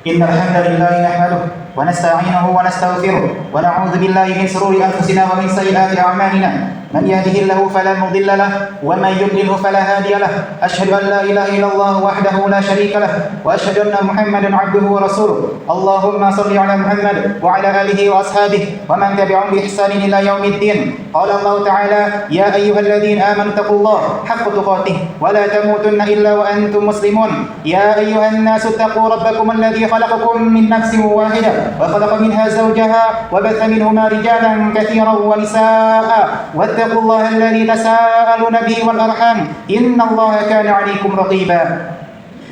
إن الحمد لله نحمده ونستعينه ونستغفره ونعوذ بالله من شرور أنفسنا ومن سيئات أعمالنا من يهده الله فلا مضل له ومن يضلله فلا هادي له أشهد أن لا إله إلا الله وحده لا شريك له وأشهد أن محمدا عبده ورسوله اللهم صل على محمد وعلى آله وأصحابه ومن تبعهم بإحسان إلى يوم الدين قال الله تعالى يا أيها الذين آمنوا اتقوا الله حق تقاته ولا تموتن إلا وأنتم مسلمون يا أيها الناس اتقوا ربكم الذي خلقكم من نفس واحدة وخلق منها زوجها وبث منهما رجالا كثيرا ونساء واتقوا الله الذي تساءلون به والأرحام إن الله كان عليكم رقيبا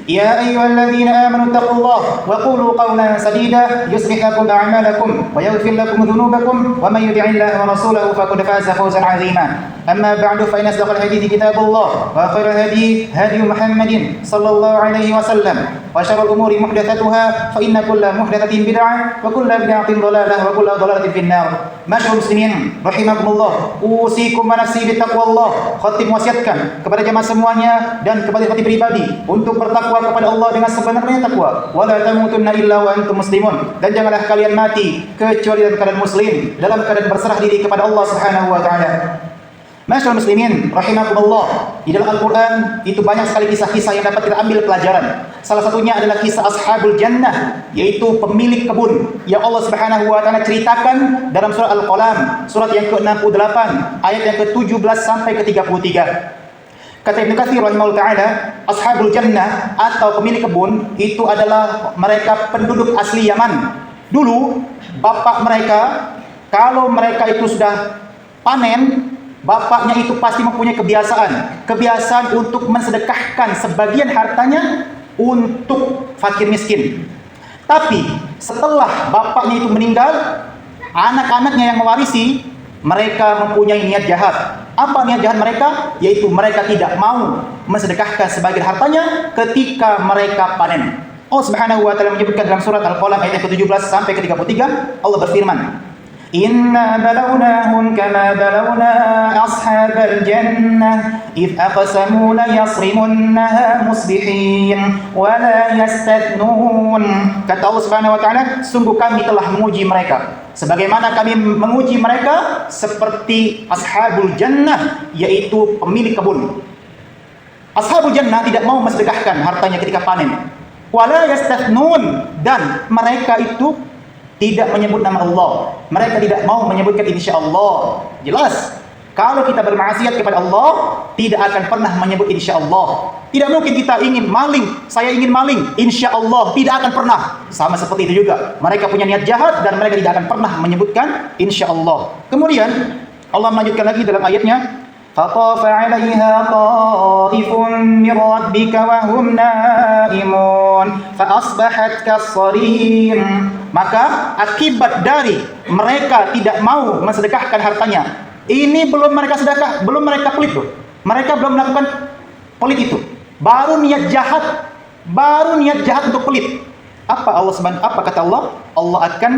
يا أيها الذين آمنوا اتقوا الله وقولوا قولا سديدا يصلح لكم أعمالكم ويغفر لكم ذنوبكم ومن يطع الله ورسوله فقد فاز فوزا عظيما أما بعد فإن أصدق الحديث كتاب الله وخير الهدي هدي محمد صلى الله عليه وسلم وشر الأمور محدثاتها فإن كل محدثة بدعة وكل بدعة ضلالة وكل ضلالة في النار. Masyaallah muslimin rahimakumullah, usikum wa nafsi bittaqwallah. Khatib wasiatkan kepada jemaah semuanya dan kepada khatib pribadi untuk bertakwa kepada Allah dengan sebenarnya takwa. Wala tamutunna illa wa antum muslimun. Dan janganlah kalian mati kecuali dalam keadaan muslim, dalam keadaan berserah diri kepada Allah Subhanahu wa taala. Masyaallah muslimin rahimakumullah, di dalam Al-Qur'an itu banyak sekali kisah-kisah yang dapat kita ambil pelajaran. Salah satunya adalah kisah Ashabul Jannah, yaitu pemilik kebun yang Allah Subhanahu wa taala ceritakan dalam surah Al-Qalam, surat yang ke-68, ayat yang ke-17 sampai ke-33. Kata Ibnu Katsir rahimahullah taala, Ashabul Jannah atau pemilik kebun itu adalah mereka penduduk asli Yaman. Dulu bapak mereka, kalau mereka itu sudah panen, bapaknya itu pasti mempunyai kebiasaan untuk mensedekahkan sebagian hartanya untuk fakir miskin. Tapi setelah bapaknya itu meninggal, anak-anaknya yang mewarisi, mereka mempunyai niat jahat. Apa niat jahat mereka? Yaitu mereka tidak mau mensedekahkan sebagian hartanya ketika mereka panen. Allah Subhanahu wa taala menyebutkan dalam surat Al-Qalam ayat ke-17 sampai ke-33, Allah berfirman, Inna balawnahum kama balawna ashabal jannah idh aqsamu la yasrimunnaha musbihin wa la yastathnun. Kata Allah Subhanahu wa taala, sungguh kami telah menguji mereka sebagaimana kami menguji mereka seperti ashabul jannah, yaitu pemilik kebun. Ashabul jannah tidak mau mensedekahkan hartanya ketika panen. Wa la yastathnun, dan mereka itu tidak menyebut nama Allah. Mereka tidak mau menyebutkan insya-Allah. Jelas, kalau kita bermaksiat kepada Allah, tidak akan pernah menyebut insya-Allah. Tidak mungkin kita ingin maling, saya ingin maling, insya-Allah, tidak akan pernah. Sama seperti itu juga, mereka punya niat jahat dan mereka tidak akan pernah menyebutkan insya-Allah. Kemudian Allah melanjutkan lagi dalam ayatnya, فَطَافَ عَلَيْهَا طَائِفٌ مِّن رَّبِّكَ وَهُمْ نَائِمُونَ فَأَصْبَحَتْ كَالصَّرِيمِ. Maka akibat dari mereka tidak mau mensedekahkan hartanya, ini belum mereka sedekah, belum mereka pelit tuh. Mereka belum melakukan pelit itu. Baru niat jahat untuk pelit. Apa kata Allah? Allah akan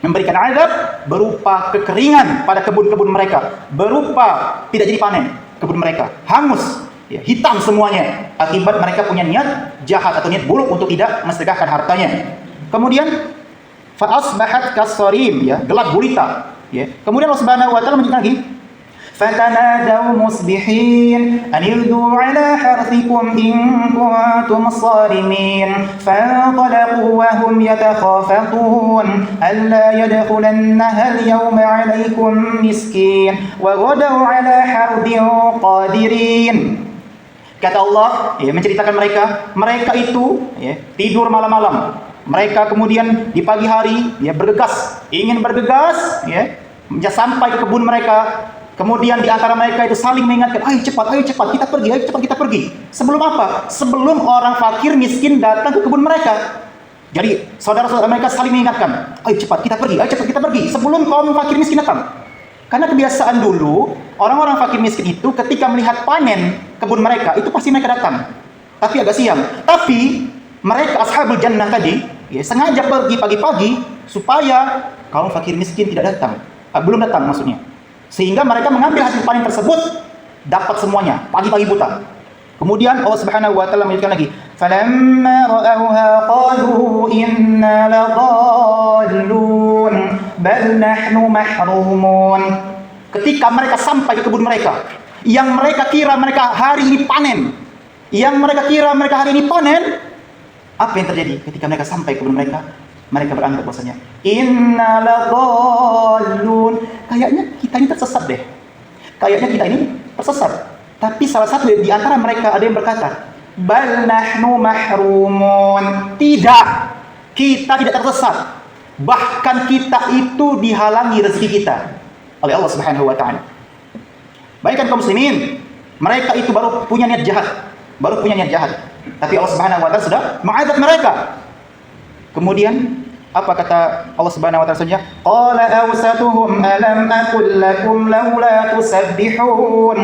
memberikan azab berupa kekeringan pada kebun-kebun mereka, berupa tidak jadi panen kebun mereka, hangus, ya, hitam semuanya, akibat mereka punya niat jahat atau niat buruk untuk tidak mensedekahkan hartanya. Kemudian fa asbahat kasarim, ya, gelap gulita, ya. Kemudian Allah Subhanahu wa taala menyebut lagi, fatanadaw musbihin an yghdu ala harthikum in kuntum sarimin fantalaqu wa hum yatakhafatun alla yadkhulannaha al-yawma alaykum miskin wa ghadaw ala hardin qadirin. Kata Allah, ya, menceritakan mereka itu, ya, tidur malam-malam. Mereka kemudian di pagi hari, ya, ingin bergegas, ya, sampai ke kebun mereka. Kemudian di antara mereka itu saling mengingatkan, ayo cepat kita pergi. Sebelum apa? Sebelum orang fakir miskin datang ke kebun mereka. Jadi saudara-saudara mereka saling mengingatkan, ayo cepat kita pergi sebelum kaum fakir miskin datang. Karena kebiasaan dulu orang-orang fakir miskin itu ketika melihat panen kebun mereka itu pasti mereka datang, tapi agak siang. Tapi mereka ashabul jannah tadi, ya, sengaja pergi pagi-pagi supaya kaum fakir miskin tidak datang, belum datang maksudnya. Sehingga mereka mengambil hasil panen tersebut, dapat semuanya pagi-pagi buta. Kemudian Allah Subhanahu wa taala menyebutkan lagi, "Falamma ra'awha qalu inna ladallun bal nahnu mahrumun." Ketika mereka sampai ke kebun mereka, yang mereka kira mereka hari ini panen, apa yang terjadi ketika mereka sampai ke kebun mereka? Mereka beranggap bahwasanya inna ladallun. Kayaknya kita ini tersesat deh. Tapi salah satu di antara mereka ada yang berkata, "Bal nahnu mahrumun." Tidak, kita tidak tersesat. Bahkan kita itu dihalangi rezeki kita oleh Allah Subhanahu wa taala. Bayangkan kaum muslimin, mereka itu baru punya niat jahat. Tapi Allah Subhanahu wa taala sudah mengazab mereka. Kemudian apa kata Allah Subhanahu wa taala saja? Qala awsatuhum alam aqul lakum laula tusabbihun.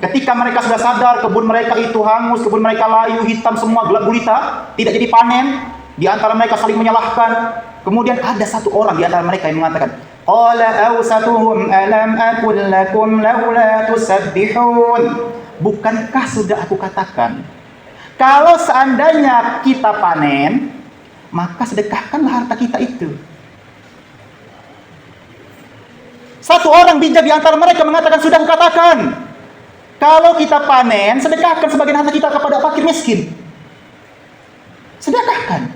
Ketika mereka sudah sadar kebun mereka itu hangus, kebun mereka layu, hitam semua, gelap gulita, tidak jadi panen, di antara mereka saling menyalahkan. Kemudian ada satu orang di antara mereka yang mengatakan, qala awsatuhum alam aqul lakum laula tusabbihun. Bukankah sudah aku katakan, kalau seandainya kita panen, maka sedekahkanlah harta kita itu. Satu orang bijak di antara mereka mengatakan, sudah kukatakan, kalau kita panen, sedekahkan sebagian harta kita kepada fakir miskin. Sedekahkan.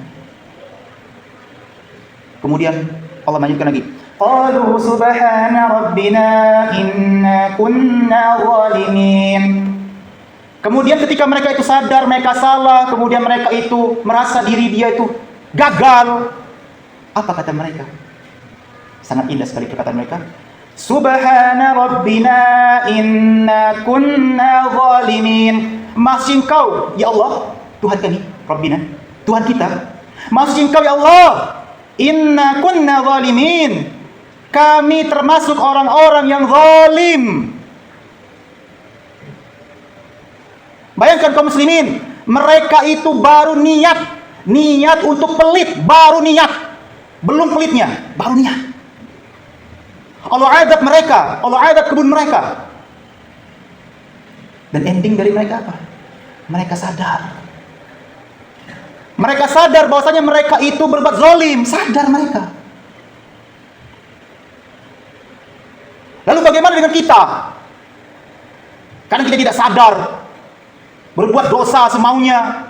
Kemudian Allah lanjutkan lagi. Qalu subhana rabbina inna kunna zalimin. Kemudian ketika mereka itu sadar mereka salah, kemudian mereka itu merasa diri dia itu gagal. Apa kata mereka? Sangat indah sekali perkataan mereka. Subhana rabbina inna kunna zalimin. Masih Engkau ya Allah, Tuhan kami, Rabbina, Tuhan kita. Masih Engkau ya Allah, inna kunna zalimin. Kami termasuk orang-orang yang zalim. Bayangkan kaum muslimin, mereka itu baru niat untuk pelit, baru niat. Belum pelitnya, baru niat. Allah azab mereka, Allah azab kebun mereka. Dan ending dari mereka apa? Mereka sadar. Mereka sadar bahwasanya mereka itu berbuat zalim, sadar mereka. Lalu bagaimana dengan kita? Karena kita tidak sadar, berbuat dosa semaunya,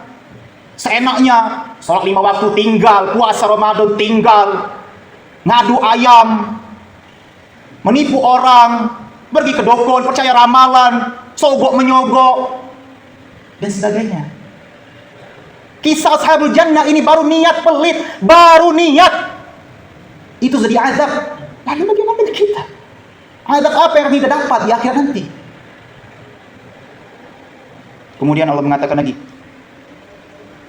seenaknya, sholat 5 waktu tinggal, puasa Ramadan tinggal, ngadu ayam, menipu orang, pergi ke dukun, percaya ramalan, sogok menyogok, dan sebagainya. Kisah Ashabul Jannah ini baru niat pelit, baru niat. Itu jadi azab. Lalu bagaimana dengan kita? Azab apa yang kita dapat di akhirat nanti? Kemudian Allah mengatakan lagi,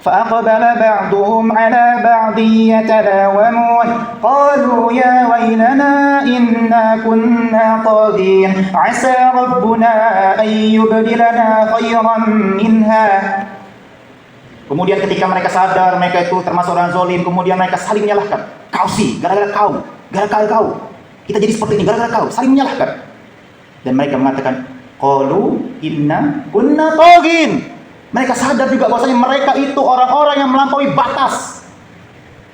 فَأَقْبَلَ بَعْضُهُمْ عَلَى بَعْضٍ يَتَلَاوَمُونَ قَالُوا يَا وَيْلَنَا إِنَّا كُنَّا طَاغِينَ عَسَى رَبُّنَا أَن يُبْدِلَنَا خَيْرًا مِنْهَا. Kemudian ketika mereka sadar mereka itu termasuk orang zalim, kemudian mereka saling menyalahkan. Kau sih, gara-gara kau. Kita jadi seperti ini gara-gara kau, saling menyalahkan. Dan mereka mengatakan, qalu inna kunna taghin. Mereka sadar juga bahwasanya mereka itu orang-orang yang melampaui batas.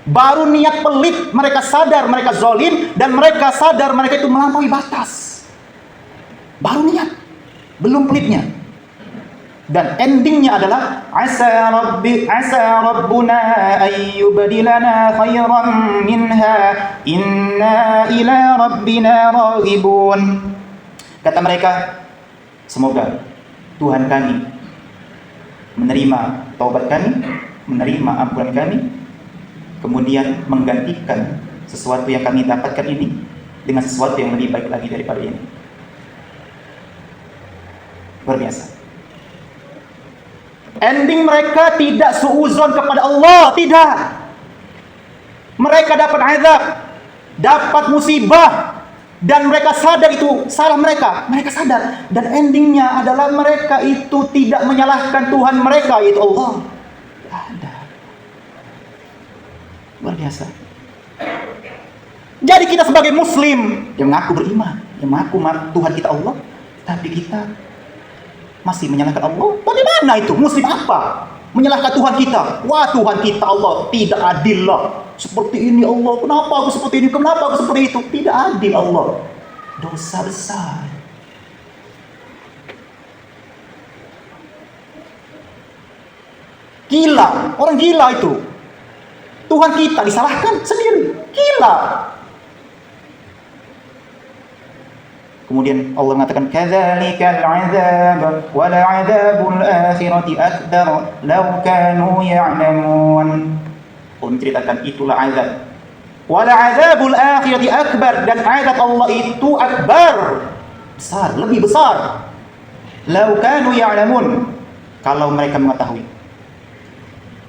Baru niat pelit, mereka sadar mereka zalim, dan mereka sadar mereka itu melampaui batas. Baru niat, belum pelitnya. Dan endingnya adalah asa rabbuna ayyubdilana khairan minha inna ila rabbina raghibun. Kata mereka, semoga Tuhan kami menerima taubat kami, menerima ampunan kami, kemudian menggantikan sesuatu yang kami dapatkan ini dengan sesuatu yang lebih baik lagi daripada ini. Luar biasa. Ending mereka tidak suuzon kepada Allah, tidak. Mereka dapat azab, dapat musibah, dan mereka sadar itu salah mereka. Mereka sadar, dan endingnya adalah mereka itu tidak menyalahkan Tuhan mereka, yaitu Allah. Tidak ada. Luar biasa. Jadi kita sebagai muslim yang mengaku beriman, yang mengaku Tuhan kita Allah, tapi kita masih menyalahkan Allah. Bagaimana itu? Muslim apa? Menyalahkan Tuhan kita. Wah, Tuhan kita Allah tidak adil lah. Seperti ini Allah, kenapa aku seperti ini? Kenapa aku seperti itu? Tidak adil Allah. Dosa besar. Gila, orang gila itu. Tuhan kita disalahkan sendiri. Gila. Kemudian Allah mengatakan kadzalikal 'adzab wa la'adzabul akhirati akbar law kanu ya'lamun. Allah menceritakan itulah azab. Wa la'adzabul akhirati akbar, dan azab Allah itu akbar, besar, lebih besar. Law kanu ya'lamun, kalau mereka mengetahui.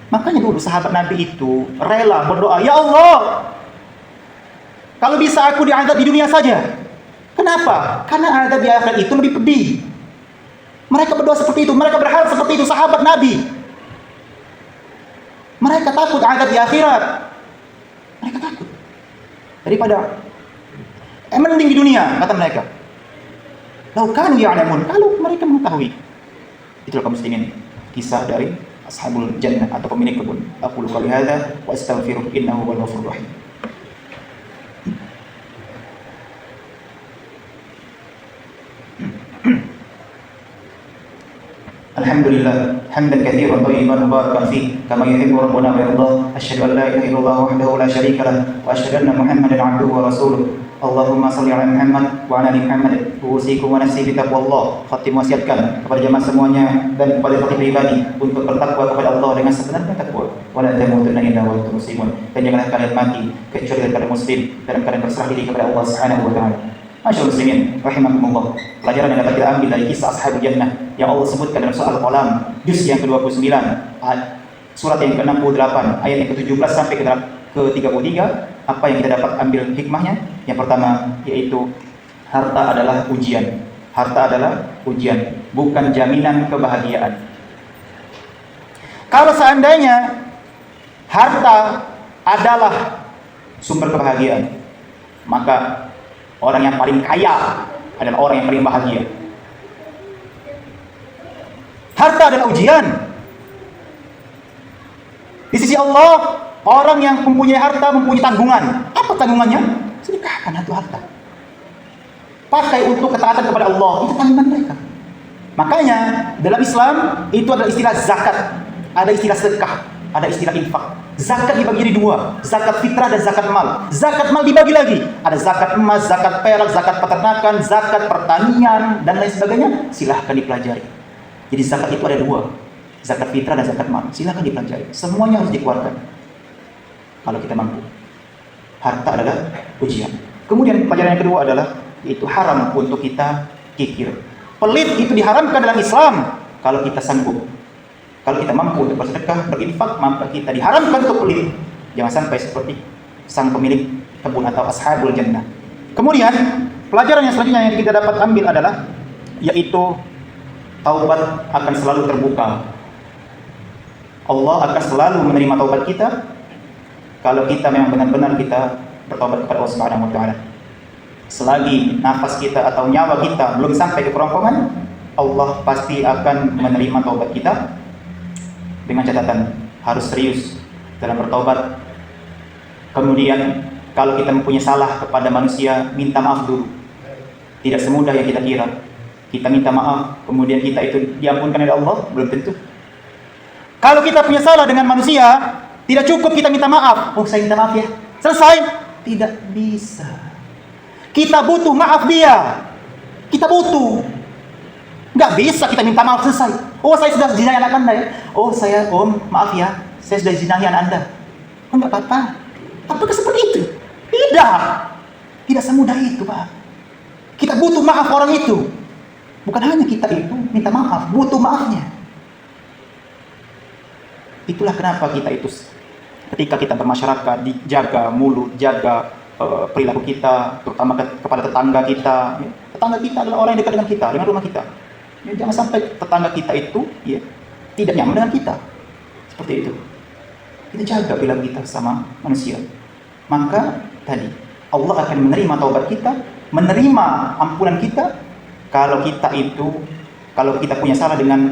Makanya dulu sahabat Nabi itu rela berdoa, ya Allah, kalau bisa aku diazab di dunia saja. Kenapa? Karena azab di akhirat itu lebih pedih. Mereka berdoa seperti itu, mereka berharap seperti itu, sahabat Nabi. Mereka takut azab di akhirat. Mereka takut daripada mending di dunia, kata mereka. Lau kanu ya'lamun, kalau mereka mengetahui. Itulah kaum muslimin, kisah dari ashabul jannah atau pemilik kebun. Aqulu qouli hadza wa astaghfiruh innahu huwal ghafurur rahim. Alhamdulillah hamdan katsiran thayyiban mubarakan fihi kama yuhibbu rabbuna wa yarda. Asyhadu an la ilaha illallah wahdahu la syarika lah wa asyhadu anna Muhammadan 'abduhu wa rasuluh. Allahumma shalli ala Muhammad wa ala ali Muhammad. Usikum wa nafsi bi taqwallah. Khatim wasiatkan kepada jemaah semuanya dan kepada kami pribadi untuk bertakwa kepada Allah dengan sebenarnya takwa. Wa la tamutunna illa wa antum muslimun. Dan janganlah kalian mati kecuali dalam keadaan muslim, dalam keadaan berserah diri kepada Allah Subhanahu wa taala. Masyaallah muslimin rahimakumullah. Pelajaran yang dapat kita ambil dari kisah ashabul jannah yang Allah sebutkan dalam surah Al-Qalam juz yang ke-29, surat yang ke-68, ayat yang ke-17 sampai ke-33. Apa yang kita dapat ambil hikmahnya? Yang pertama yaitu harta adalah ujian. Harta adalah ujian, bukan jaminan kebahagiaan. Kalau seandainya harta adalah sumber kebahagiaan, maka orang yang paling kaya adalah orang yang paling bahagia. Harta adalah ujian. Di sisi Allah, orang yang mempunyai harta mempunyai tanggungan. Apa tanggungannya? Sedekahkan itu harta. Pakai untuk ketaatan kepada Allah. Itu tanggungan mereka. Makanya dalam Islam itu adalah istilah zakat, ada istilah sedekah, ada istilah infak. Zakat dibagi jadi dua, zakat fitrah dan zakat mal. Zakat mal dibagi lagi, ada zakat emas, zakat perak, zakat peternakan, zakat pertanian, dan lain sebagainya. Silahkan dipelajari. Jadi zakat itu ada dua, zakat fitrah dan zakat mal. Silahkan dipelajari. Semuanya harus dikeluarkan kalau kita mampu. Harta adalah ujian. Kemudian pelajaran yang kedua adalah yaitu haram untuk kita kikir. Pelit itu diharamkan dalam Islam kalau kita sanggup. Kalau kita mampu untuk bersedekah, berinfak, maka kita diharamkan untuk pelit. Jangan sampai seperti sang pemilik kebun atau ashabul jannah. Kemudian, pelajaran yang selanjutnya yang kita dapat ambil adalah yaitu taubat akan selalu terbuka. Allah akan selalu menerima taubat kita kalau kita memang benar-benar kita bertaubat kepada Allah Subhanahu wa taala. Selagi nafas kita atau nyawa kita belum sampai ke kerongkongan, Allah pasti akan menerima taubat kita. Dengan catatan harus serius dalam bertaubat. Kemudian kalau kita mempunyai salah kepada manusia, minta maaf dulu. Tidak semudah yang kita kira. Kita minta maaf, kemudian kita itu diampunkan oleh Allah, belum tentu. Kalau kita punya salah dengan manusia, tidak cukup kita minta maaf. Oh, saya minta maaf ya, selesai. Tidak bisa. Kita butuh maaf dia. Kita butuh. Nggak bisa kita minta maaf selesai. Oh, saya sudah zinahi anak Anda ya. Oh, maaf ya, saya sudah zinahi anak Anda. Oh, nggak apa-apa. Apakah seperti itu? Tidak. Tidak semudah itu, Pak. Kita butuh maaf orang itu. Bukan hanya kita itu minta maaf, butuh maafnya. Itulah kenapa kita itu ketika kita bermasyarakat, dijaga mulut, jaga perilaku kita, terutama kepada tetangga kita. Tetangga kita adalah orang yang dekat dengan kita, dengan rumah kita. Ya, jangan sampai tetangga kita itu ya, tidak nyaman dengan kita. Seperti itu. Kita jaga perilaku kita sama manusia. Maka tadi Allah akan menerima taubat kita, menerima ampunan kita kalau kita itu Kalau kita punya salah dengan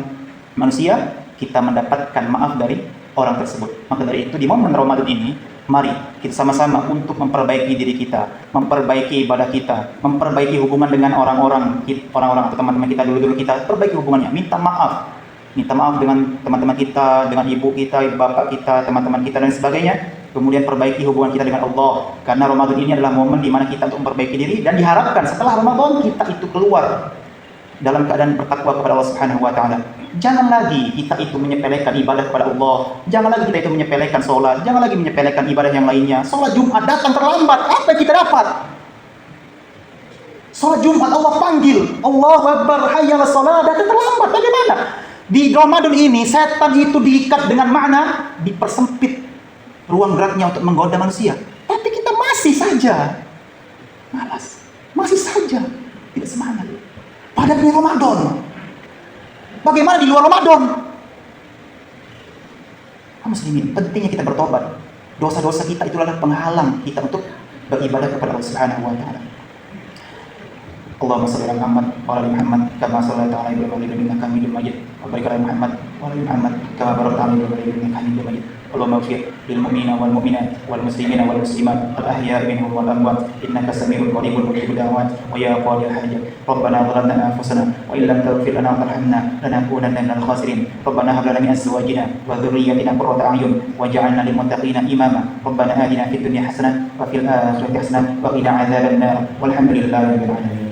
manusia, kita mendapatkan maaf dari orang tersebut. Maka dari itu di momen Ramadan ini, mari kita sama-sama untuk memperbaiki diri kita, memperbaiki ibadah kita, memperbaiki hubungan dengan orang-orang atau teman-teman kita dulu kita, perbaiki hubungannya, minta maaf dengan teman-teman kita, dengan ibu kita, bapak kita, teman-teman kita dan sebagainya. Kemudian perbaiki hubungan kita dengan Allah, karena Ramadan ini adalah momen di mana kita untuk memperbaiki diri, dan diharapkan setelah Ramadan kita itu keluar dalam keadaan bertakwa kepada Allah Subhanahu wa taala. Jangan lagi kita itu menyepelekan ibadah kepada Allah. Jangan lagi kita itu menyepelekan sholat. Jangan lagi menyepelekan ibadah yang lainnya. Sholat Jumat datang terlambat, apa yang kita dapat? Sholat Jumat Allah panggil, Allahu Akbar, hayya 'alas shalah, datang terlambat. Bagaimana? Di Ramadan ini setan itu diikat dengan makna dipersempit ruang geraknya untuk menggoda manusia. Tapi kita masih saja malas, masih saja tidak semangat. Padahal ini Ramadan. Bagaimana di luar Ramadan? Muslimin, pentingnya kita bertobat. Dosa-dosa kita itu adalah penghalang kita untuk beribadah kepada Allah Subhanahu wa taala. Allahumma shalli ala Muhammad wa ala ali Muhammad kama shallaita ala Ibrahim innaka Hamidum Majid. Wa barik ala Muhammad wa ala ali Muhammad kama barakta ala Ibrahim innaka Hamidum Majid. Allahumma ighfir lil mu'minina wal mu'minat wal muslimina wal muslimat al ahya'i minhum wal amwat innaka samii'un qaribun mujibud da'wat wa ya qadil hajat. Rabbana zalamna anfusana wa illam taghfir lana wa tarhamna lanakunanna minal khasirin. Rabbana hab lana min azwajina wa dhurriyyatina qurrata a'yun waj'alna lil muttaqina imama. Rabbana atina fid dunya hasanah wa fil akhirati hasanah wa qina adzaban nar. Walhamdulillahi rabbil alamin.